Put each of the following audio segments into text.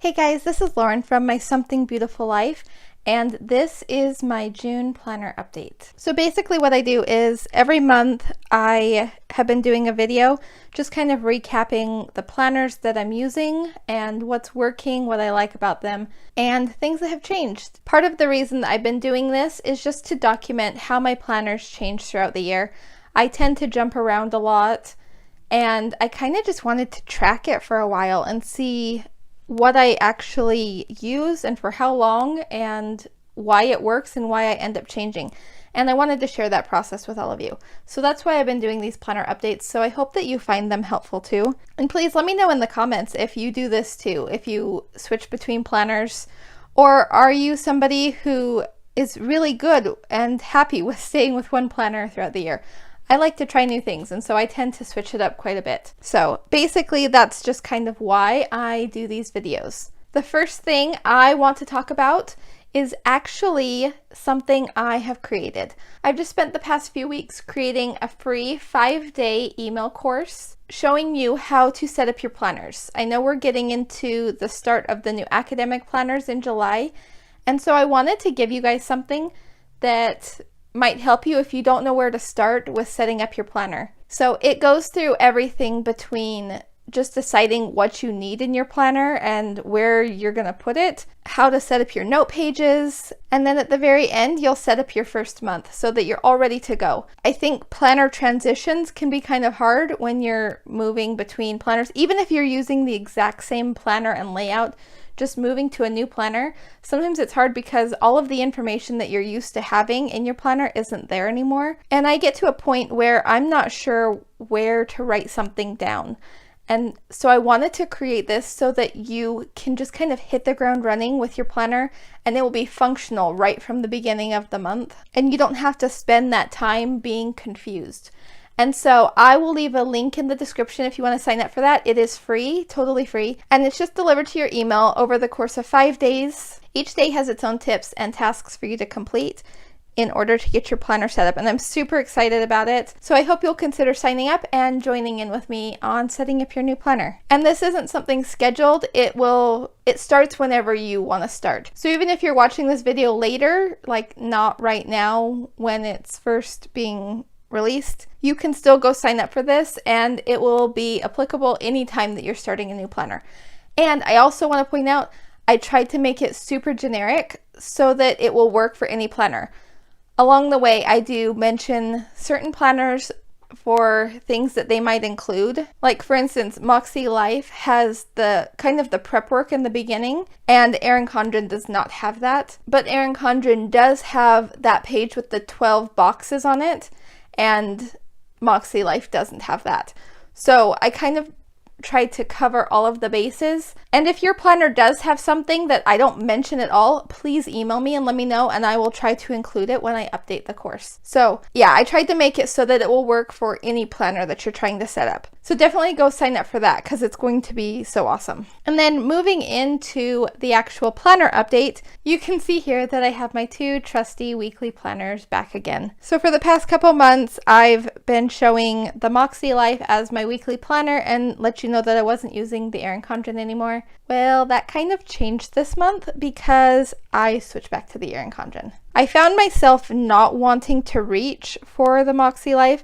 Hey guys, this is Lauren from My Something Beautiful Life, and this is my June planner update. So basically what I do is every month I have been doing a video just kind of recapping the planners that I'm using and what's working, what I like about them, and things that have changed. Part of the reason that I've been doing this is just to document how my planners change throughout the year. I tend to jump around a lot, and I kind of just wanted to track it for a while and see what I actually use and for how long and why it works and why I end up changing. And I wanted to share that process with all of you. So that's why I've been doing these planner updates. So I hope that you find them helpful too. And please let me know in the comments if you do this too, if you switch between planners, or are you somebody who is really good and happy with staying with one planner throughout the year? I like to try new things, and so I tend to switch it up quite a bit. So basically that's just kind of why I do these videos. The first thing I want to talk about is actually something I have created. I've just spent the past few weeks creating a free 5-day email course showing you how to set up your planners. I know we're getting into the start of the new academic planners in July, and so I wanted to give you guys something that might help you if you don't know where to start with setting up your planner. So it goes through everything between just deciding what you need in your planner and where you're going to put it, how to set up your note pages, and then at the very end you'll set up your first month so that you're all ready to go. I think planner transitions can be kind of hard when you're moving between planners, even if you're using the exact same planner and layout. Just moving to a new planner, sometimes it's hard because all of the information that you're used to having in your planner isn't there anymore. And I get to a point where I'm not sure where to write something down. And so I wanted to create this so that you can just kind of hit the ground running with your planner and it will be functional right from the beginning of the month. And you don't have to spend that time being confused. And so I will leave a link in the description if you want to sign up for that. It is free, totally free, and it's just delivered to your email over the course of 5 days. Each day has its own tips and tasks for you to complete in order to get your planner set up, and I'm super excited about it. So I hope you'll consider signing up and joining in with me on setting up your new planner. And this isn't something scheduled. It starts whenever you want to start. So even if you're watching this video later, like not right now when it's first being released, you can still go sign up for this and it will be applicable anytime that you're starting a new planner. And I also want to point out, I tried to make it super generic so that it will work for any planner. Along the way, I do mention certain planners for things that they might include. Like for instance, MakseLife has the kind of the prep work in the beginning, and Erin Condren does not have that. But Erin Condren does have that page with the 12 boxes on it, and MakseLife doesn't have that. So I kind of tried to cover all of the bases. And if your planner does have something that I don't mention at all, please email me and let me know, and I will try to include it when I update the course. So yeah, I tried to make it so that it will work for any planner that you're trying to set up. So definitely go sign up for that because it's going to be so awesome. And then moving into the actual planner update, you can see here that I have my 2 trusty weekly planners back again. So for the past couple months, I've been showing the MakseLife as my weekly planner and let you know that I wasn't using the Erin Condren anymore. Well, that kind of changed this month because I switched back to the Erin Condren. I found myself not wanting to reach for the MakseLife,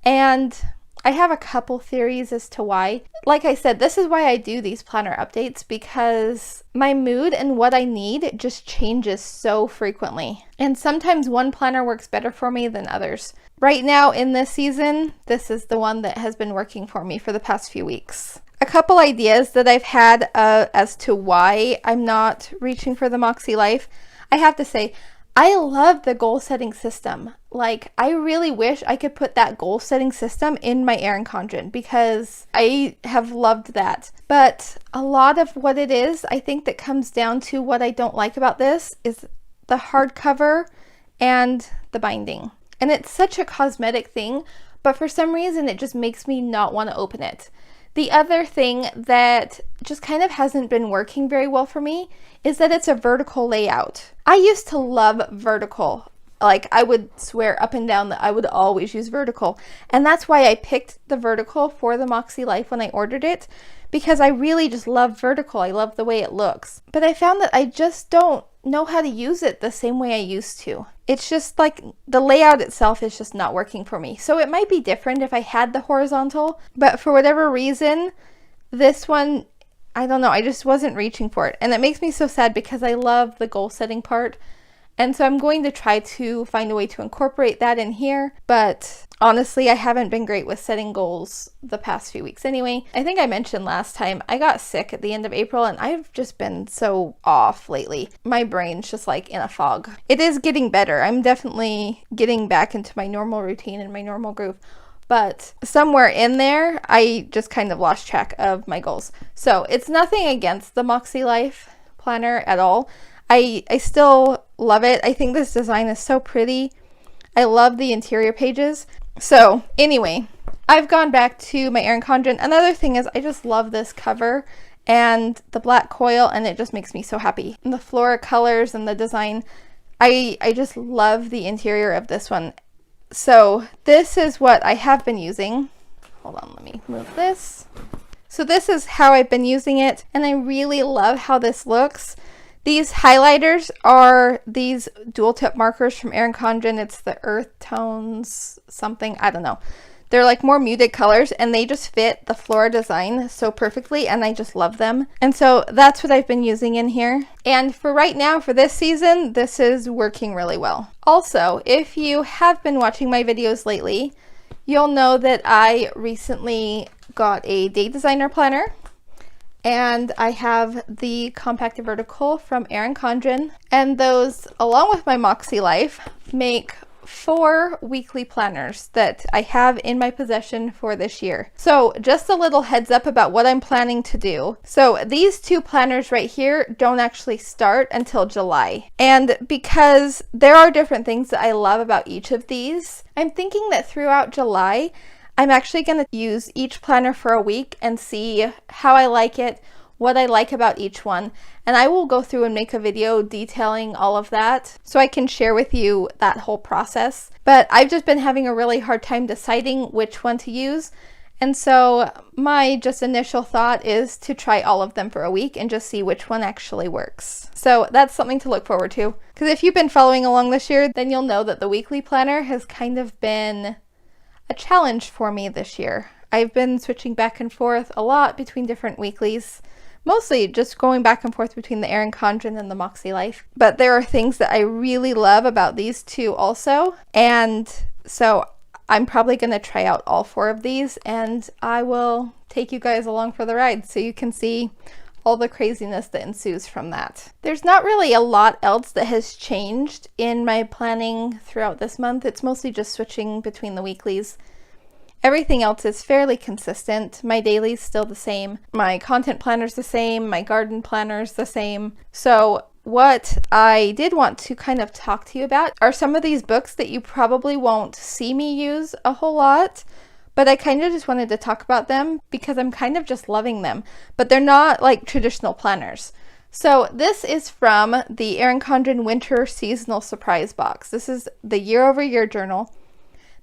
and I have a couple theories as to why. Like I said, this is why I do these planner updates, because my mood and what I need just changes so frequently. And sometimes one planner works better for me than others. Right now in this season, this is the one that has been working for me for the past few weeks. A couple ideas that I've had as to why I'm not reaching for the MakseLife. I have to say, I love the goal setting system. Like, I really wish I could put that goal setting system in my Erin Condren because I have loved that. But a lot of what it is, I think that comes down to what I don't like about this is the hardcover and the binding. And it's such a cosmetic thing, but for some reason it just makes me not want to open it. The other thing that just kind of hasn't been working very well for me is that it's a vertical layout. I used to love vertical. Like, I would swear up and down that I would always use vertical. And that's why I picked the vertical for the MakseLife when I ordered it, because I really just love vertical. I love the way it looks. But I found that I just don't know how to use it the same way I used to. It's just like the layout itself is just not working for me. So it might be different if I had the horizontal, but for whatever reason, this one, I don't know, I just wasn't reaching for it. And it makes me so sad because I love the goal setting part. And so I'm going to try to find a way to incorporate that in here. But honestly, I haven't been great with setting goals the past few weeks anyway. I think I mentioned last time I got sick at the end of April and I've just been so off lately. My brain's just like in a fog. It is getting better. I'm definitely getting back into my normal routine and my normal groove. But somewhere in there, I just kind of lost track of my goals. So it's nothing against the MakseLife planner at all. I still love it. I think this design is so pretty. I love the interior pages. So anyway, I've gone back to my Erin Condren. Another thing is I just love this cover and the black coil, and it just makes me so happy. And the flora colors and the design, I just love the interior of this one. So this is what I have been using. Hold on, let me move this. So this is how I've been using it, and I really love how this looks. These highlighters are these dual tip markers from Erin Condren. It's the earth tones something, I don't know. They're like more muted colors and they just fit the flora design so perfectly, and I just love them. And so that's what I've been using in here. And for right now, for this season, this is working really well. Also, if you have been watching my videos lately, you'll know that I recently got a day designer planner. And I have the compacted vertical from Erin Condren, and those, along with my MakseLife, make 4 weekly planners that I have in my possession for this year. So just a little heads up about what I'm planning to do. So these 2 planners right here don't actually start until July. And because there are different things that I love about each of these, I'm thinking that throughout July, I'm actually going to use each planner for a week and see how I like it, what I like about each one. And I will go through and make a video detailing all of that so I can share with you that whole process. But I've just been having a really hard time deciding which one to use. And so my just initial thought is to try all of them for a week and just see which one actually works. So that's something to look forward to. Because if you've been following along this year, then you'll know that the weekly planner has kind of been a challenge for me this year. I've been switching back and forth a lot between different weeklies, mostly just going back and forth between the Erin Condren and the MakseLife. But there are things that I really love about these 2 also, and so I'm probably going to try out all 4 of these, and I will take you guys along for the ride so you can see all the craziness that ensues from that. There's not really a lot else that has changed in my planning throughout this month. It's mostly just switching between the weeklies. Everything else is fairly consistent. My daily's still the same. My content planner's the same. My garden planner's the same. So what I did want to kind of talk to you about are some of these books that you probably won't see me use a whole lot, but I kind of just wanted to talk about them because I'm kind of just loving them. But they're not like traditional planners. So this is from the Erin Condren Winter Seasonal Surprise Box. This is the year-over-year journal.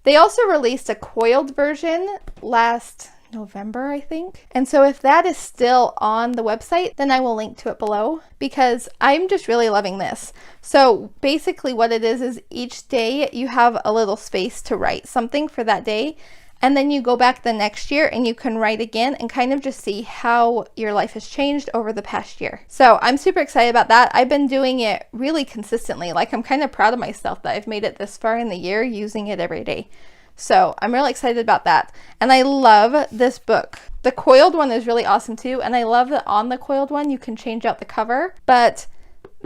They also released a coiled version last November, I think. And so if that is still on the website, then I will link to it below because I'm just really loving this. So basically what it is each day you have a little space to write something for that day. And then you go back the next year and you can write again and kind of just see how your life has changed over the past year. So I'm super excited about that. I've been doing it really consistently. Like, I'm kind of proud of myself that I've made it this far in the year using it every day. So I'm really excited about that. And I love this book. The coiled one is really awesome too. And I love that on the coiled one, you can change out the cover. But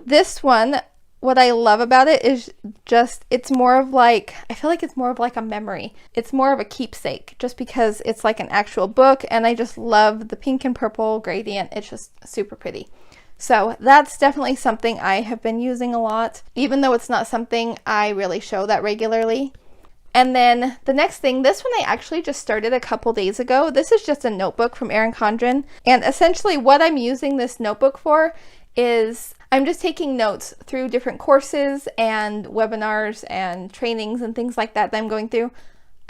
this one, what I love about it is just, it's more of like, I feel like it's more of like a memory. It's more of a keepsake just because it's like an actual book, and I just love the pink and purple gradient. It's just super pretty. So that's definitely something I have been using a lot, even though it's not something I really show that regularly. And then the next thing, this one I actually just started a couple days ago. This is just a notebook from Erin Condren. And essentially what I'm using this notebook for is I'm just taking notes through different courses and webinars and trainings and things like that I'm going through.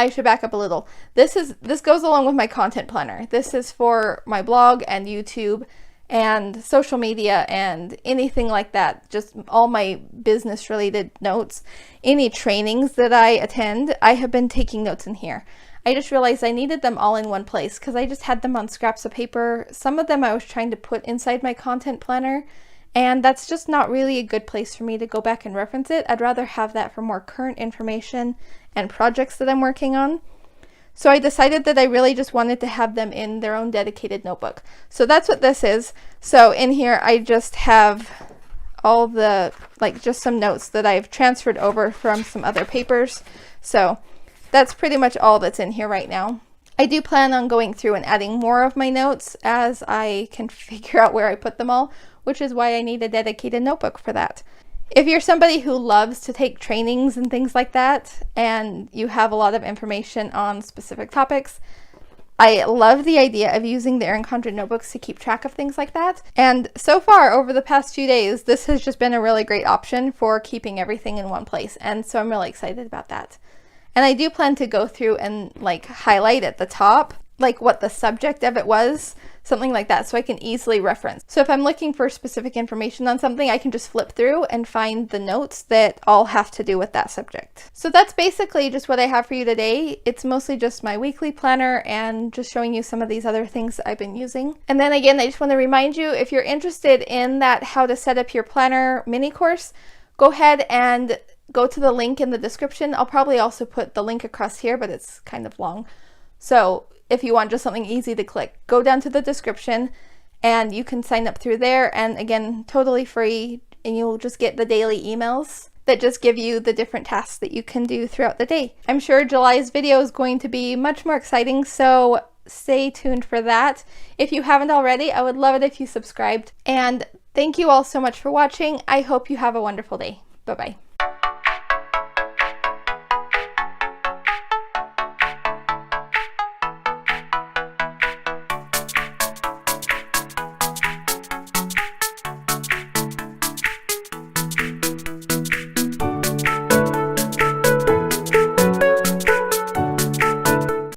I should back up a little. This goes along with my content planner. This is for my blog and YouTube and social media and anything like that. Just all my business related notes. Any trainings that I attend, I have been taking notes in here. I just realized I needed them all in one place because I just had them on scraps of paper. Some of them I was trying to put inside my content planner, and that's just not really a good place for me to go back and reference it. I'd rather have that for more current information and projects that I'm working on. So I decided that I really just wanted to have them in their own dedicated notebook. So that's what this is. So in here I just have all the, just some notes that I've transferred over from some other papers. So that's pretty much all that's in here right now. I do plan on going through and adding more of my notes as I can figure out where I put them all, which is why I need a dedicated notebook for that. If you're somebody who loves to take trainings and things like that, and you have a lot of information on specific topics, I love the idea of using the Erin Condren notebooks to keep track of things like that. And so far, over the past few days, this has just been a really great option for keeping everything in one place. And so I'm really excited about that. And I do plan to go through and highlight at the top, what the subject of it was, something like that, so I can easily reference. So if I'm looking for specific information on something, I can just flip through and find the notes that all have to do with that subject. So that's basically just what I have for you today. It's mostly just my weekly planner and just showing you some of these other things that I've been using. And then again, I just want to remind you, if you're interested in that how to set up your planner mini course, go ahead and go to the link in the description. I'll probably also put the link across here, but it's kind of long. So if you want just something easy to click, go down to the description and you can sign up through there. And again, totally free, and you'll just get the daily emails that just give you the different tasks that you can do throughout the day. I'm sure July's video is going to be much more exciting, so stay tuned for that. If you haven't already, I would love it if you subscribed. And thank you all so much for watching. I hope you have a wonderful day. Bye-bye.